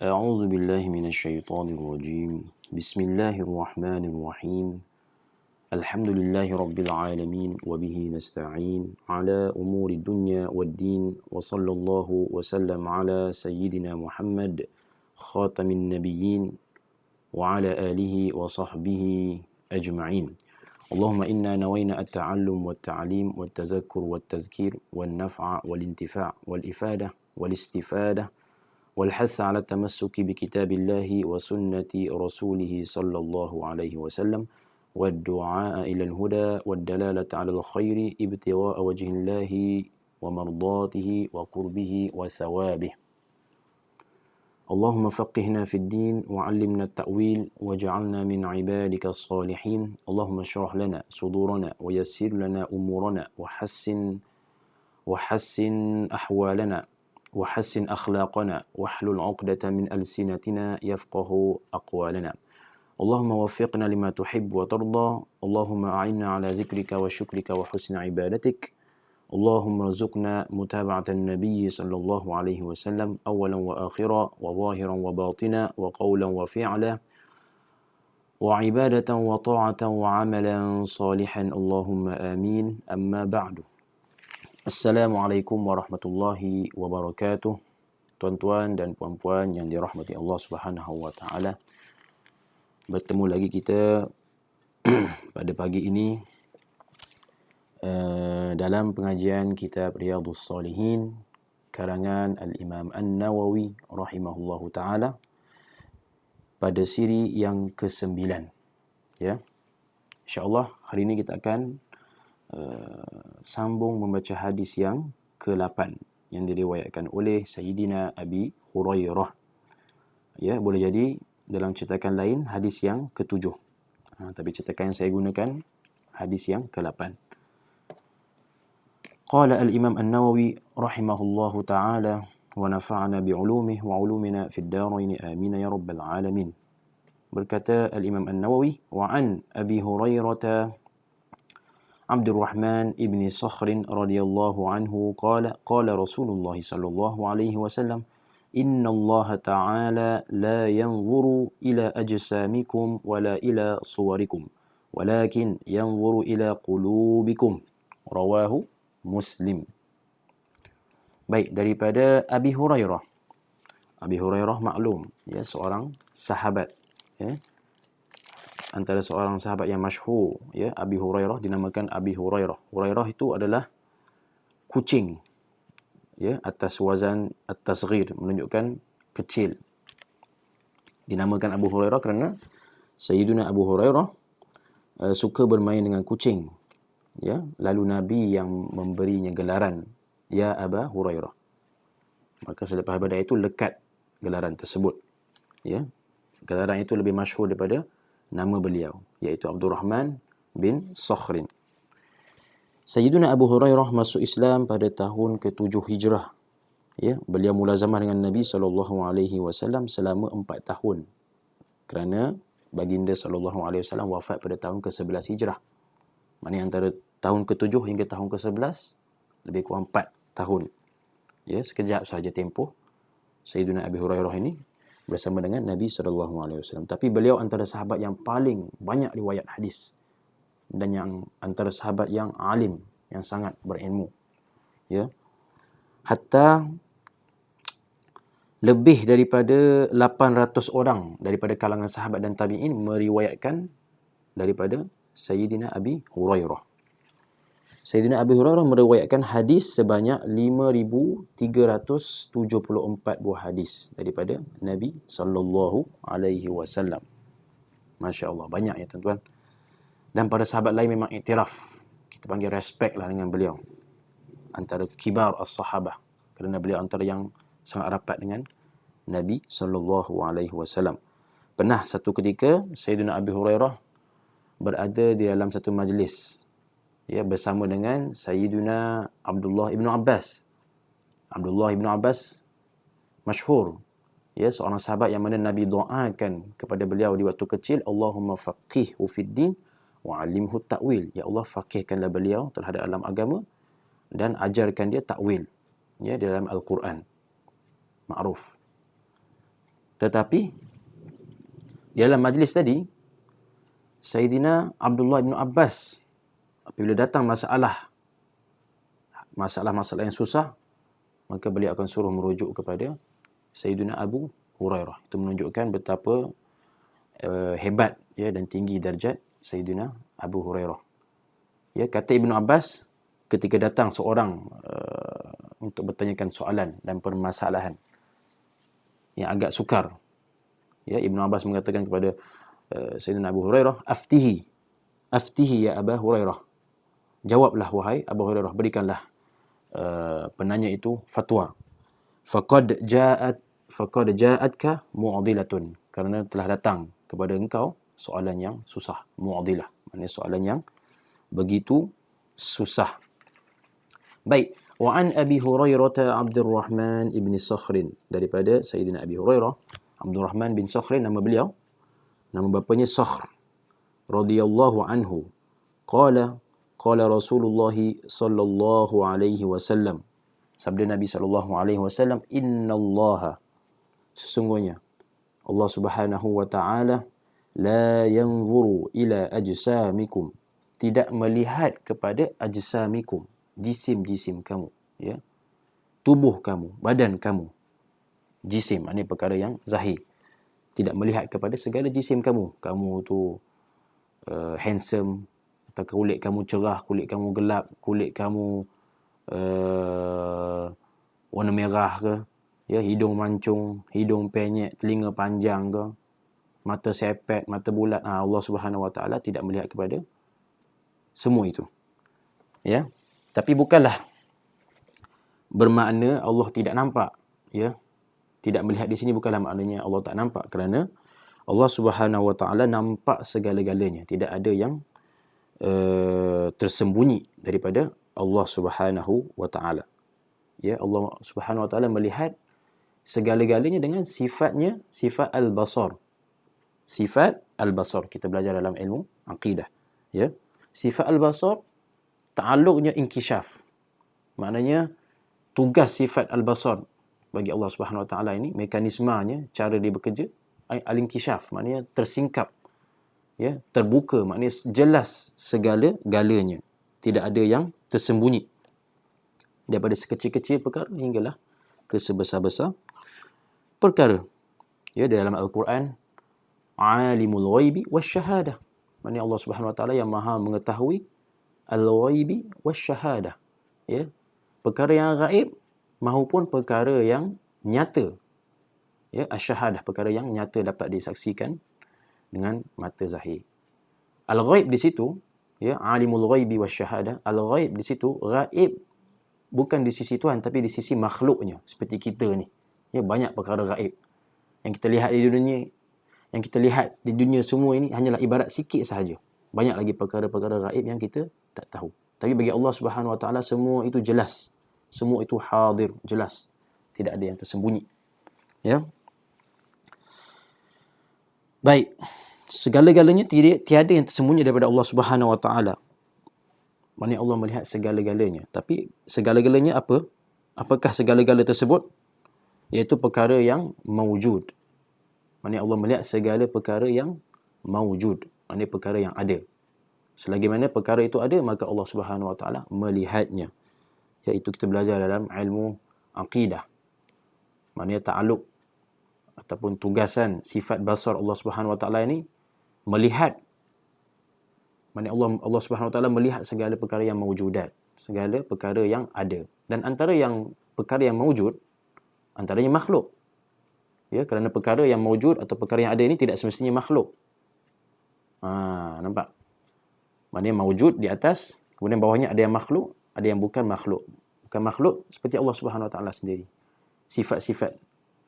أعوذ بالله من الشيطان الرجيم بسم الله الرحمن الرحيم الحمد لله رب العالمين وبه نستعين على أمور الدنيا والدين وصلى الله وسلم على سيدنا محمد خاتم النبيين وعلى آله وصحبه أجمعين اللهم إنا نوينا التعلم والتعليم والتذكر والتذكير والنفع والانتفاع والإفادة والاستفادة والحث على التمسك بكتاب الله وسنة رسوله صلى الله عليه وسلم والدعاء إلى الهدى والدلالة على الخير ابتغاء وجه الله ومرضاته وقربه وثوابه اللهم فقهنا في الدين وعلمنا التأويل واجعلنا من عبادك الصالحين اللهم اشرح لنا صدورنا ويسر لنا أمورنا وحسن أحوالنا وحسن أخلاقنا واحلل عقدة من ألسنتنا يفقه أقوالنا اللهم وفقنا لما تحب وترضى اللهم أعنا على ذكرك وشكرك وحسن عبادتك اللهم ارزقنا متابعة النبي صلى الله عليه وسلم أولا وآخرا وظاهرا وباطنا وقولا وفعلا وعبادة وطاعة وعملا صالحا اللهم آمين أما بعد Assalamualaikum warahmatullahi wabarakatuh. Tuan-tuan dan puan-puan yang dirahmati Allah Subhanahu wa taala. Bertemu lagi kita pada pagi ini dalam pengajian kitab Riyadhus Shalihin karangan Al-Imam An-Nawawi rahimahullahu taala pada siri yang ke-9. Ya. Insya-Allah hari ini kita akan sambung membaca hadis yang ke-8 yang diriwayatkan oleh Sayyidina Abi Hurairah. Ya, boleh jadi dalam cetakan lain hadis yang ke-7. Tapi cetakan yang saya gunakan hadis yang ke-8. Qala al-Imam An-Nawawi rahimahullahu ta'ala wa nafa'ana bi'ulumihi wa 'ulumina fid darain amin ya rabbal alamin. Berkata al-Imam An-Nawawi wa an Abi Hurairah عبد الرحمن ابن صخر رضي الله عنه قال رسول الله صلى الله عليه وسلم إن الله تعالى لا ينظر إلى أجسامكم ولا إلى صوركم ولكن ينظر إلى قلوبكم رواه مسلم. Baik, daripada Abi Hurairah. Abi Hurairah maklum, ya, seorang sahabat, ya. Antara seorang sahabat yang masyhur, ya, Abi Hurairah dinamakan Abi Hurairah. Hurairah itu adalah kucing, ya, atas wazan at-tasghir, menunjukkan kecil. Dinamakan Abu Hurairah kerana Sayyiduna Abu Hurairah suka bermain dengan kucing, ya. Lalu Nabi yang memberinya gelaran ya Aba Hurairah. Maka selepas daripada itu lekat gelaran tersebut, ya. Gelaran itu lebih masyhur daripada nama beliau, iaitu Abdurrahman bin Sakhrin. Sayyiduna Abu Hurairah masuk Islam pada tahun ke-7 Hijrah. Ya, beliau mulazamah dengan Nabi SAW selama 4 tahun. Kerana baginda SAW wafat pada tahun ke-11 Hijrah. Maknanya antara tahun ke-7 hingga tahun ke-11 lebih kurang 4 tahun. Ya, sekejap saja tempoh Sayyiduna Abu Hurairah ini bersama dengan Nabi SAW. Tapi beliau antara sahabat yang paling banyak riwayat hadis dan yang antara sahabat yang alim, yang sangat berilmu. Ya. Hatta lebih daripada 800 orang daripada kalangan sahabat dan tabi'in meriwayatkan daripada Sayyidina Abi Hurairah. Sayyidina Abi Hurairah meriwayatkan hadis sebanyak 5,374 buah hadis daripada Nabi sallallahu alaihi wasallam. Masya-Allah, banyak ya tuan-tuan. Dan para sahabat lain memang iktiraf. Kita panggil respect lah dengan beliau. Antara kibar as-sahabah. Kerana beliau antara yang sangat rapat dengan Nabi sallallahu alaihi wasallam. Pernah satu ketika Sayyidina Abi Hurairah berada di dalam satu majlis, ya, bersama dengan Sayyiduna Abdullah ibn Abbas. Abdullah ibn Abbas masyhur, ya, seorang sahabat yang mana Nabi doakan kepada beliau di waktu kecil, Allahumma faqihhu fid din wa 'allimhu ta'wil. Ya Allah, faqihkanlah beliau terhadap dalam agama dan ajarkan dia takwil, ya, di dalam Al-Quran. Ma'ruf. Tetapi dalam majlis tadi, Sayyidina Abdullah bin Abbas apabila datang masalah-masalah yang susah, maka beliau akan suruh merujuk kepada Sayyidina Abu Hurairah. Itu menunjukkan betapa hebat dan tinggi darjat Sayyidina Abu Hurairah. Kata Ibnu Abbas, ketika datang seorang untuk bertanyakan soalan dan permasalahan yang agak sukar, Ibnu Abbas mengatakan kepada Sayyidina Abu Hurairah, aftihi ya Abu Hurairah, jawablah wahai Abu Hurairah, berikanlah penanya itu fatwa. Faqad ja'atka mu'dilatun, kerana telah datang kepada engkau soalan yang susah. Mu'dilah maknanya soalan yang begitu susah. Baik, wa an Abi Hurairah Abdurrahman ibn Sakhrin, daripada Sayyidina Abi Hurairah Abdurrahman bin Sakhrin, nama beliau, nama bapanya Sakhr, radhiyallahu anhu, qala Rasulullah sallallahu alaihi wasallam, sabda Nabi sallallahu alaihi wasallam, innallaha, sesungguhnya Allah Subhanahu wa taala, la yanzuru ila ajsamikum, tidak melihat kepada ajsamikum, jisim-jisim kamu, tubuh kamu, badan kamu. Jisim maknanya perkara yang zahir. Tidak melihat kepada segala jisim kamu. Kamu tu handsome, atau kulit kamu cerah, kulit kamu gelap, kulit kamu warna merah ke, hidung mancung, hidung penyek, telinga panjang ke, mata sepet, mata bulat. Allah Subhanahu wa taala tidak melihat kepada semua itu. Tapi bukanlah bermakna Allah tidak nampak, Tidak melihat di sini bukanlah maknanya Allah tak nampak, kerana Allah Subhanahu wa taala nampak segala-galanya. Tidak ada yang tersembunyi daripada Allah Subhanahu wa taala. Allah Subhanahu wa taala melihat segala-galanya dengan sifatnya, sifat al-basar. Sifat al-basar kita belajar dalam ilmu akidah, Sifat al-basar ta'alluqnya inkisyaf. Maknanya tugas sifat al-basar bagi Allah Subhanahu wa taala ini, mekanismenya, cara dia bekerja, al-inkisyaf, maknanya tersingkap, terbuka, maknanya jelas segala-galanya. Tidak ada yang tersembunyi. Daripada sekecil-kecil perkara hinggalah ke sebesar-besar perkara. Dalam Al-Quran, alimul ghaibi wasyahadah, maknanya Allah Subhanahu wa taala yang maha mengetahui al-ghaibi wasyahadah, perkara yang gaib maupun perkara yang nyata, asyahadah, perkara yang nyata dapat disaksikan dengan mata zahir. Al-ghaib di situ, alimul ghaibi wasyahadah, al-ghaib di situ, gaib bukan di sisi Tuhan tapi di sisi makhluknya, seperti kita ni. Banyak perkara gaib yang kita lihat di dunia, yang kita lihat di dunia semua ini hanyalah ibarat sikit sahaja. Banyak lagi perkara-perkara gaib yang kita tak tahu. Tapi bagi Allah Subhanahu wa taala semua itu jelas. Semua itu hadir, jelas. Tidak ada yang tersembunyi. Baik. Segala-galanya tiada yang tersembunyi daripada Allah Subhanahu wa taala. Maksudnya Allah melihat segala-galanya. Tapi segala-galanya apa? Apakah segala-gala tersebut? Iaitu perkara yang mawjud. Maksudnya Allah melihat segala perkara yang mawjud. Maksudnya perkara yang ada. Selagi mana perkara itu ada, maka Allah Subhanahu wa taala melihatnya. Iaitu kita belajar dalam ilmu akidah. Maknanya ta'aluk ataupun tugasan sifat basar Allah Subhanahu wa taala ini melihat. Maknanya Allah Subhanahu wa taala melihat segala perkara yang mawjudat, segala perkara yang ada. Dan antara yang perkara yang mawjud, antaranya makhluk. Kerana perkara yang mawjud atau perkara yang ada ini tidak semestinya makhluk. Nampak? Maknanya mawjud di atas, kemudian bawahnya ada yang makhluk, ada yang bukan makhluk. Bukan makhluk seperti Allah Subhanahu wa taala sendiri. Sifat-sifat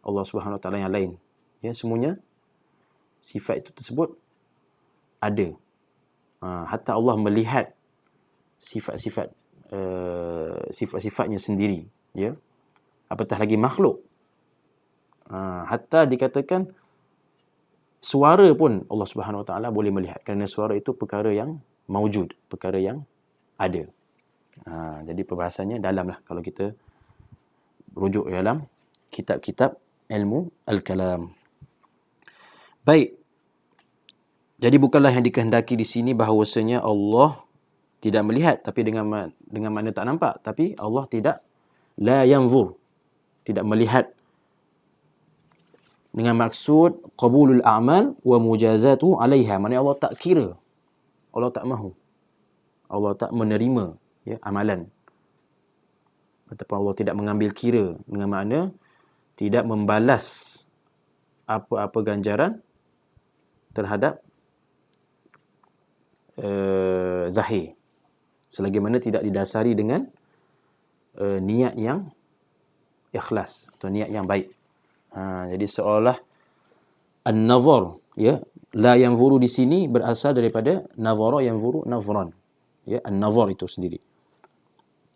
Allah Subhanahu wa taala yang lain, semuanya sifat itu tersebut ada. Hatta Allah melihat sifat-sifat sifat-sifatnya sendiri, apatah lagi makhluk. Hatta dikatakan suara pun Allah Subhanahu wa taala boleh melihat, kerana suara itu perkara yang mawjud, perkara yang ada. Jadi perbahasannya dalamlah kalau kita rujuk dalam kitab-kitab ilmu al-kalam. Baik. Jadi bukanlah yang dikehendaki di sini bahawasanya Allah tidak melihat, tapi dengan makna tak nampak. Tapi Allah tidak, la yanzur, tidak melihat, dengan maksud qabulul a'mal wa mujazatu 'alaiha. Maknanya Allah tak kira, Allah tak mahu, Allah tak menerima ya amalan, ataupun Allah tidak mengambil kira, dengan makna tidak membalas apa-apa ganjaran terhadap zahir, selagi mana tidak didasari dengan niat yang ikhlas atau niat yang baik. Jadi seolah an-nazar, ya, la yanzuru di sini berasal daripada nazara yanzuru nazran, ya, an-nazar itu sendiri.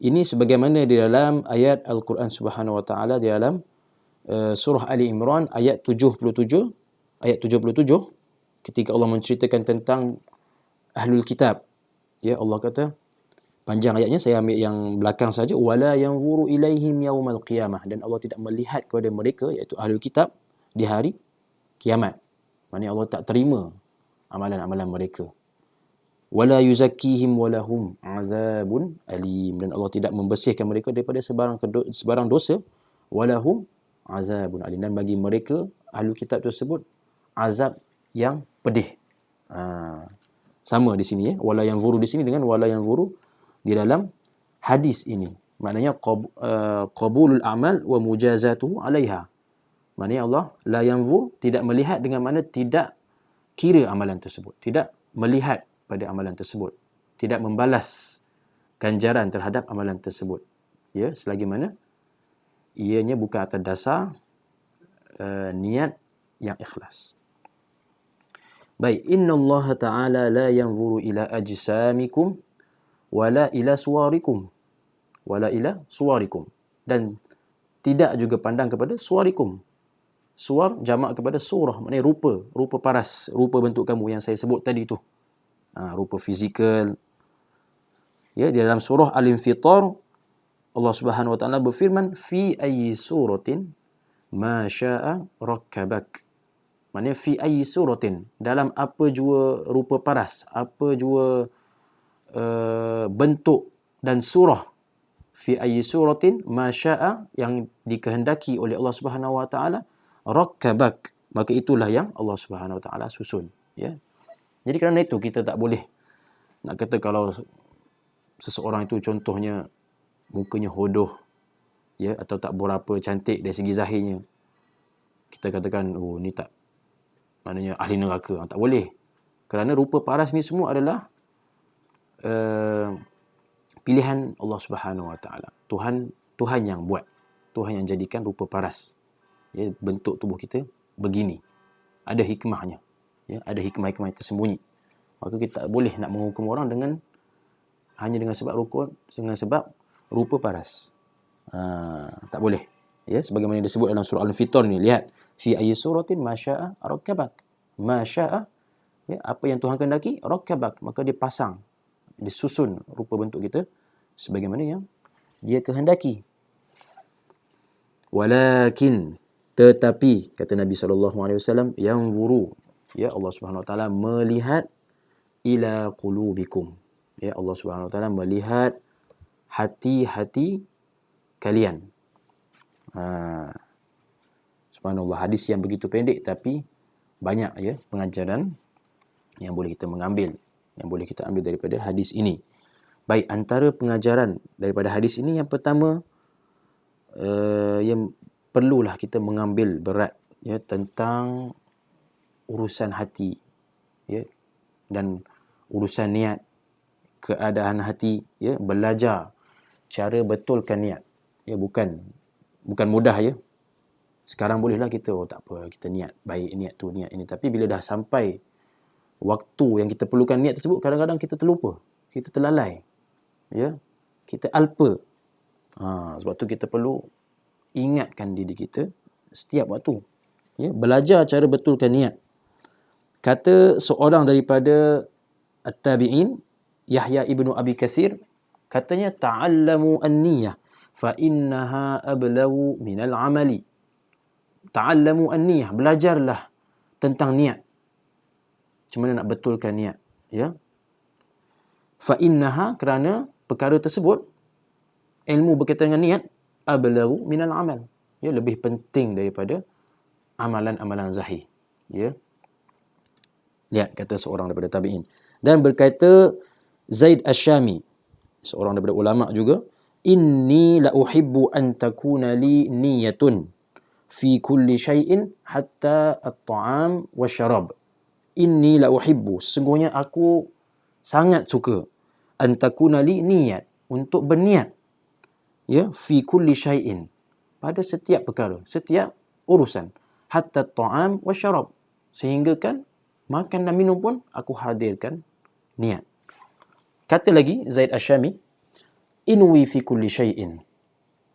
Ini sebagaimana di dalam ayat Al-Quran Subhanahu wa taala di dalam surah Ali Imran ayat 77, ketika Allah menceritakan tentang ahlul kitab. Ya, Allah kata, panjang ayatnya, saya ambil yang belakang saja, wala yanzuru ilaihim yaumal qiyamah, dan Allah tidak melihat kepada mereka, iaitu ahlul kitab, di hari kiamat. Maksudnya Allah tak terima amalan-amalan mereka. Wala yuzakkihim walahum azabun alim, dan Allah tidak membersihkan mereka daripada sebarang dosa. Walahum azabun alim, dan bagi mereka ahlul kitab tersebut azab yang pedih. Sama di sini, ya, wala yanzuru di sini dengan wala yanzuru di dalam hadis ini. Maknanya qabulul amal wa mujazatuhu 'alaiha. Maknanya Allah la yanzur, tidak melihat, dengan mana tidak kira amalan tersebut, tidak melihat pada amalan tersebut, tidak membalas ganjaran terhadap amalan tersebut, ya, selagi mana ianya bukan atas dasar niat yang ikhlas. Baik, innallaha ta'ala la yanzuru ila ajsamikum wala ila suwarikum wala ila suwarikum, dan tidak juga pandang kepada suwarikum. Suwar jamak kepada surah, maknanya rupa paras, rupa bentuk kamu yang saya sebut tadi tu. Rupa fizikal. Ya, di dalam surah Al-Infitar Allah Subhanahu wa taala berfirman, fi ayyi suratin ma syaa rakkabak. Maknanya fi ayyi suratin, dalam apa jua rupa paras, apa jua bentuk dan surah. Fi ayyi suratin ma syaa, yang dikehendaki oleh Allah Subhanahu wa taala, rakkabak, maka itulah yang Allah Subhanahu wa taala susun, ya. Jadi kerana itu kita tak boleh nak kata kalau seseorang itu contohnya mukanya hodoh, ya, atau tak berapa cantik dari segi zahirnya, kita katakan, oh, ni tak, maknanya ahli neraka. Tak boleh. Kerana rupa paras ni semua adalah pilihan Allah Subhanahu wa taala. Tuhan yang buat. Tuhan yang jadikan rupa paras. Ya, bentuk tubuh kita begini. Ada hikmahnya. Ya, ada hikmah-hikmah yang tersembunyi. Maka kita tak boleh nak menghukum orang hanya dengan sebab rupa paras. Tak boleh. Ya, sebagaimana disebut dalam surah Al-Fitar ni, lihat, fi ayyi suratin ma syaa rakkabak. Ma syaa, ya, apa yang Tuhan kehendaki, rakkabak, maka dia pasang, disusun rupa bentuk kita sebagaimana yang dia kehendaki. Walakin, tetapi, kata Nabi SAW, yanzuru, ya, Allah Subhanahu wa taala melihat ila qulubikum. Ya, Allah Subhanahu wa taala melihat hati-hati kalian. Subhanallah, hadis yang begitu pendek tapi banyak, ya, pengajaran yang boleh kita mengambil, yang boleh kita ambil daripada hadis ini. Baik, antara pengajaran daripada hadis ini, yang pertama, yang perlulah kita mengambil berat, ya, tentang urusan hati, ya, dan urusan niat, keadaan hati, ya, belajar cara betulkan niat. Ya, bukan mudah, ya. Sekarang bolehlah kita, oh tak apa, kita niat baik, niat tu, niat ini. Tapi bila dah sampai waktu yang kita perlukan niat tersebut, kadang-kadang kita terlupa, kita terlalai, ya, kita alpa. Sebab tu kita perlu ingatkan diri kita setiap waktu, ya, belajar cara betulkan niat. Kata seorang daripada at-tabi'in, Yahya ibnu Abi Katsir, katanya, ta'allamu an-niyah fa innaha ablagu minal amali. Ta'allamu an-niyah, belajarlah tentang niat. Macam mana nak betulkan niat, ya. Fa innaha, kerana perkara tersebut, ilmu berkaitan dengan niat, ablaghu minal amal, ya, lebih penting daripada amalan-amalan zahir, ya. Lihat kata seorang daripada tabi'in. Dan berkata Zaid Asy-Syami, seorang daripada ulama juga, inni la uhibbu an takuna li niyatun fi kulli syai'in hatta at-ta'am wasyarab. Inni la uhibbu, sesungguhnya aku sangat suka, an takuna li niat, untuk berniat, ya, fi kulli syai'in, pada setiap perkara, setiap urusan, hatta at-ta'am wasyarab, sehingga kan makan dan minum pun aku hadirkan niat. Kata lagi Zaid Asy-Syami, inwi fi kulli syai'in.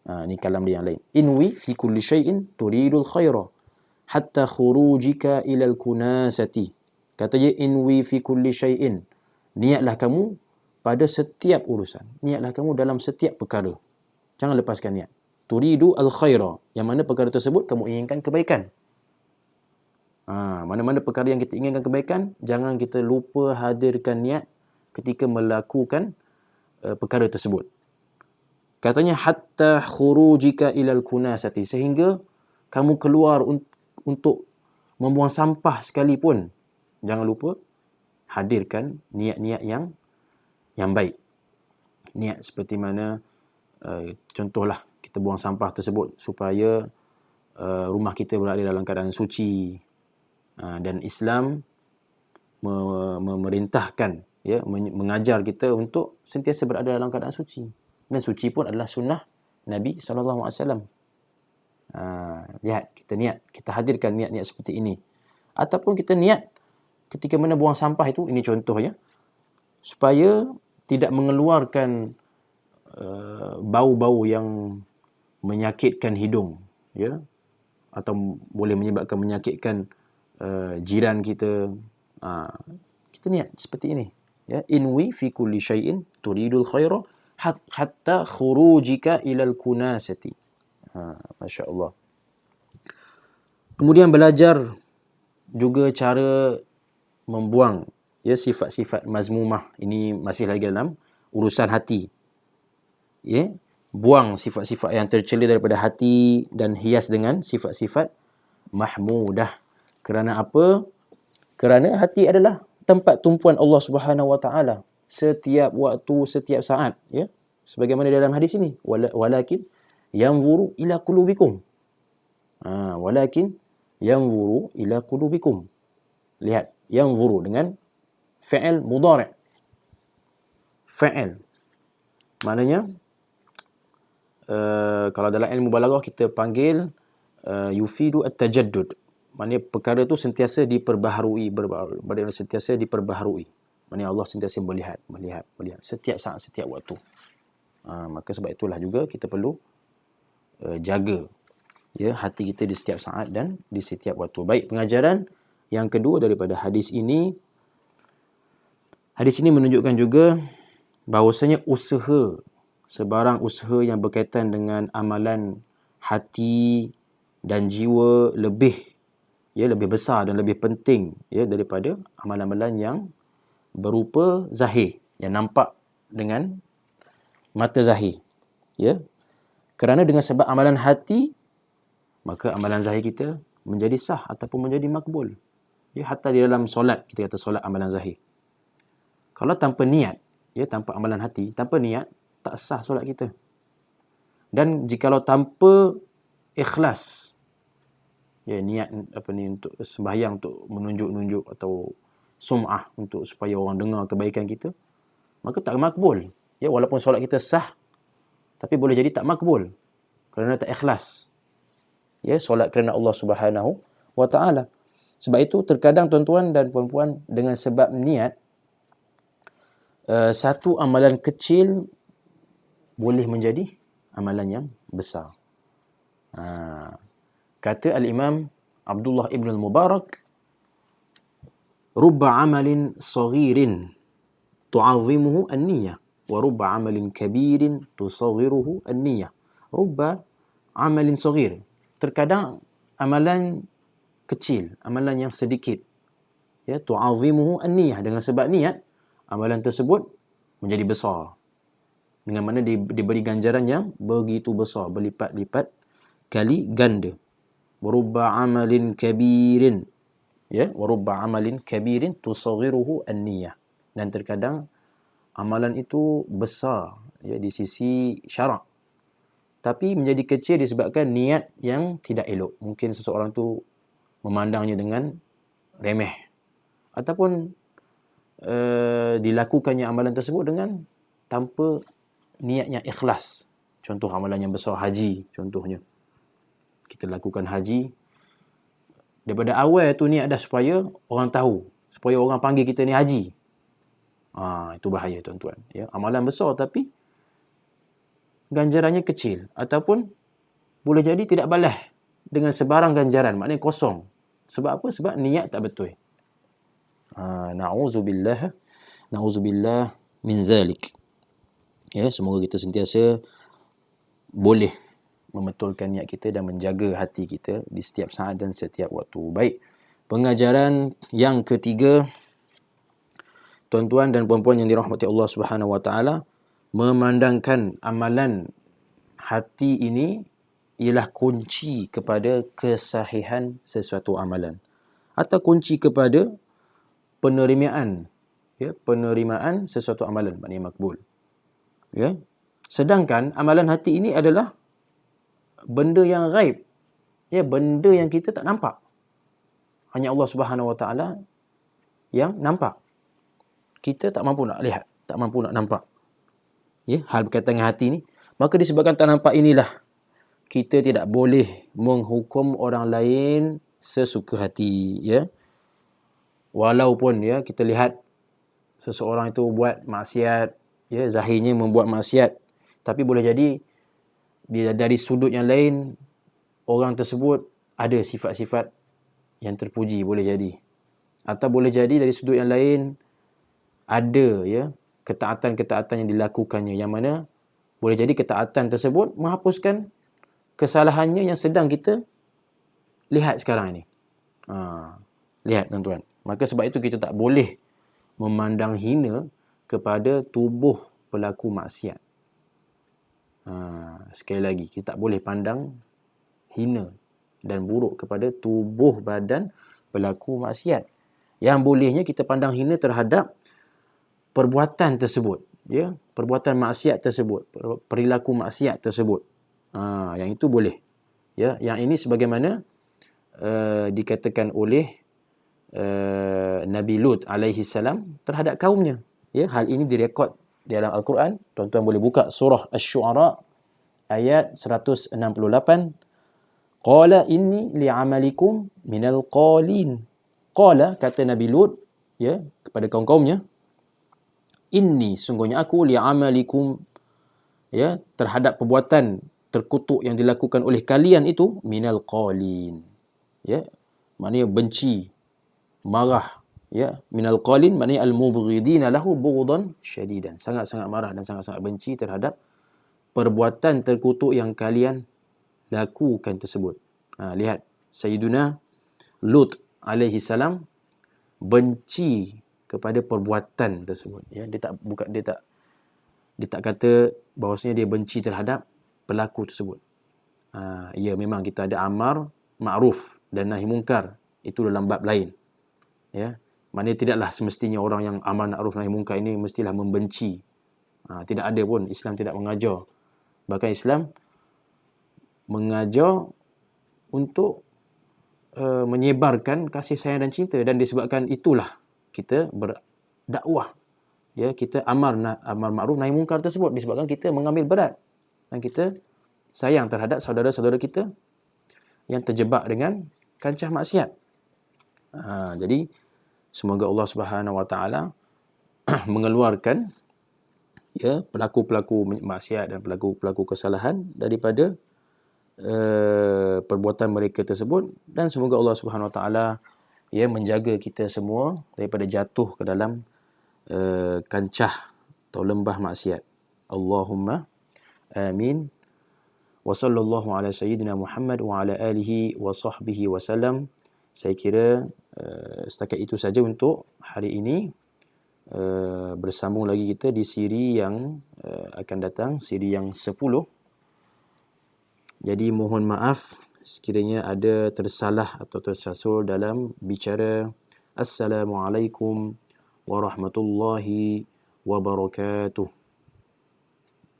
Ni kalam dia yang lain. Inwi fi kulli syai'in turidul khaira hatta khurujika ilal kunasati. Kata dia, inwi fi kulli syai'in. Niatlah kamu pada setiap urusan. Niatlah kamu dalam setiap perkara. Jangan lepaskan niat. Turidu al khaira, yang mana perkara tersebut kamu inginkan kebaikan. Mana-mana perkara yang kita inginkan kebaikan, jangan kita lupa hadirkan niat ketika melakukan perkara tersebut. Katanya hatta khurujika ilal kunasati, sehingga kamu keluar untuk membuang sampah sekalipun, jangan lupa hadirkan niat-niat yang baik. Niat seperti mana, contohlah kita buang sampah tersebut supaya rumah kita berada dalam keadaan suci, dan Islam memerintahkan, ya, mengajar kita untuk sentiasa berada dalam keadaan suci. Dan suci pun adalah sunnah Nabi SAW. Lihat, kita niat, kita hadirkan niat-niat seperti ini. Ataupun kita niat ketika mana buang sampah itu, ini contohnya, supaya tidak mengeluarkan bau-bau yang menyakitkan hidung, ya, atau boleh menyebabkan menyakitkan jiran kita. Kita niat seperti ini, ya, inwi fi kulli syai'in turidul khaira hatta khurujika ilal kunasati. Masya Allah. Kemudian belajar juga cara membuang, ya, sifat-sifat mazmumah. Ini masih lagi dalam urusan hati, ya. Buang sifat-sifat yang tercela daripada hati dan hias dengan sifat-sifat mahmudah. Kerana apa? Kerana hati adalah tempat tumpuan Allah Subhanahu Wa Taala setiap waktu, setiap saat, ya. Sebagaimana dalam hadis ini, walakin yanzuru ila qulubikum. Walakin yanzuru ila qulubikum. Lihat, yanzuru dengan fi'il mudhari'. Fi'il maknanya, kalau dalam ilmu balaghah kita panggil yufidu at-tajaddud. Maknanya perkara itu sentiasa diperbaharui, sentiasa diperbaharui. Maknanya Allah sentiasa melihat setiap saat, setiap waktu. Maka sebab itulah juga kita perlu jaga, ya, hati kita di setiap saat dan di setiap waktu. Baik, pengajaran yang kedua daripada hadis ini menunjukkan juga bahawasanya sebarang usaha yang berkaitan dengan amalan hati dan jiwa lebih besar dan lebih penting, ya, daripada amalan-amalan yang berupa zahir, yang nampak dengan mata zahir, ya. Kerana dengan sebab amalan hati, maka amalan zahir kita menjadi sah ataupun menjadi makbul. Ya, hatta di dalam solat, kita kata solat amalan zahir. Kalau tanpa niat, ya, tanpa amalan hati, tanpa niat, tak sah solat kita. Dan jikalau tanpa ikhlas, ya, niat untuk sembahyang, untuk menunjuk-nunjuk, atau sum'ah, untuk supaya orang dengar kebaikan kita, maka tak makbul. Ya, walaupun solat kita sah, tapi boleh jadi tak makbul kerana tak ikhlas. Ya, solat kerana Allah Subhanahu Wa Taala. Sebab itu terkadang tuan-tuan dan puan-puan, dengan sebab niat, satu amalan kecil boleh menjadi amalan yang besar. Kata Al-Imam Abdullah ibn al-Mubarak, rubba amalin saghirin tu'azzimuhu an-niyah, wa rubba amalin kabirin tusaghiruhu an-niyah. Rubba amalin saghir, terkadang amalan kecil, amalan yang sedikit. Ya, tu'azimuhu an-niyah, dengan sebab niat amalan tersebut menjadi besar. Dengan mana diberi ganjaran yang begitu besar, berlipat-lipat kali ganda. Warubba amalin kabirin, ya, warubba amalin kabirin tusaghiruhu an-niyah. Dan terkadang amalan itu besar, ya, di sisi syarak, tapi menjadi kecil disebabkan niat yang tidak elok. Mungkin seseorang tu memandangnya dengan remeh, ataupun dilakukannya amalan tersebut dengan tanpa niatnya ikhlas. Contoh amalan yang besar, haji contohnya. Kita lakukan haji, daripada awal tu niat dah supaya orang tahu, supaya orang panggil kita ni haji. Itu bahaya tuan-tuan. Ya, amalan besar tapi ganjarannya kecil, ataupun boleh jadi tidak balas dengan sebarang ganjaran, maknanya kosong. Sebab apa? Sebab niat tak betul. Na'udzubillah min zalik. Ya, semoga kita sentiasa boleh membetulkan niat kita dan menjaga hati kita di setiap saat dan setiap waktu. Baik, pengajaran yang ketiga, tuan-tuan dan puan-puan yang dirahmati Allah Subhanahu wa taala, memandangkan amalan hati ini ialah kunci kepada kesahihan sesuatu amalan, atau kunci kepada penerimaan, ya, penerimaan sesuatu amalan, maknanya makbul. Ya. Sedangkan amalan hati ini adalah benda yang ghaib, ya, benda yang kita tak nampak. Hanya Allah Subhanahu wa taala yang nampak. Kita tak mampu nak lihat, tak mampu nak nampak. Ya, hal berkaitan dengan hati ni, maka disebabkan tak nampak inilah kita tidak boleh menghukum orang lain sesuka hati, ya. Walaupun, ya, kita lihat seseorang itu buat maksiat, ya, zahirnya membuat maksiat, tapi boleh jadi dari sudut yang lain orang tersebut ada sifat-sifat yang terpuji, boleh jadi. Atau boleh jadi dari sudut yang lain ada, ya, ketaatan-ketaatan yang dilakukannya, yang mana boleh jadi ketaatan tersebut menghapuskan kesalahannya yang sedang kita lihat sekarang ini. Lihat tuan-tuan. Maka sebab itu kita tak boleh memandang hina kepada tubuh pelaku maksiat. Sekali lagi, kita tak boleh pandang hina dan buruk kepada tubuh badan pelaku maksiat. Yang bolehnya kita pandang hina terhadap perbuatan tersebut, ya, perbuatan maksiat tersebut, perilaku maksiat tersebut. Yang itu boleh. Ya, yang ini sebagaimana dikatakan oleh Nabi Lut alaihi salam terhadap kaumnya. Ya, hal ini direkod di dalam Al-Quran. Tuan-tuan boleh buka surah Asy-Syu'ara ayat 168. Qala inni li'amalikum minal qalin. Qala, kata Nabi Lut, ya, kepada kaum-kaumnya, inni, sungguhnya aku, li'amalikum, ya, terhadap perbuatan terkutuk yang dilakukan oleh kalian itu, minal qalin. Ya, maknanya benci, marah, ya, minal qalin maknanya al-mubghidina lahu bughdan syadidan, sangat-sangat marah dan sangat-sangat benci terhadap perbuatan terkutuk yang kalian lakukan tersebut. Lihat, Sayyiduna Lut alaihi salam benci kepada perbuatan tersebut. Ya, dia tak kata bahawasanya dia benci terhadap pelaku tersebut. Ya, memang kita ada amar ma'ruf dan nahi munkar, itu dalam bab lain. Ya, maknanya tidaklah semestinya orang yang amar ma'ruf nahi munkar ini mestilah membenci. Tidak ada pun, Islam tidak mengajar. Bahkan Islam mengajar untuk menyebarkan kasih sayang dan cinta, dan disebabkan itulah kita berdakwah. Ya, kita amar ma'ruf nahi munkar tersebut disebabkan kita mengambil berat dan kita sayang terhadap saudara-saudara kita yang terjebak dengan kancah maksiat. Jadi semoga Allah Subhanahu wa taala mengeluarkan, ya, pelaku-pelaku maksiat dan pelaku-pelaku kesalahan daripada perbuatan mereka tersebut, dan semoga Allah Subhanahu wa taala, ya, menjaga kita semua daripada jatuh ke dalam kancah atau lembah maksiat. Allahumma amin. Wa sallallahu ala sayyidina Muhammad wa ala alihi wa sahbihi wa sallam. Saya kira setakat itu saja untuk hari ini. Bersambung lagi kita di siri yang akan datang, siri yang 10. Jadi mohon maaf sekiranya ada tersalah atau tersasul dalam bicara. Assalamualaikum warahmatullahi wabarakatuh.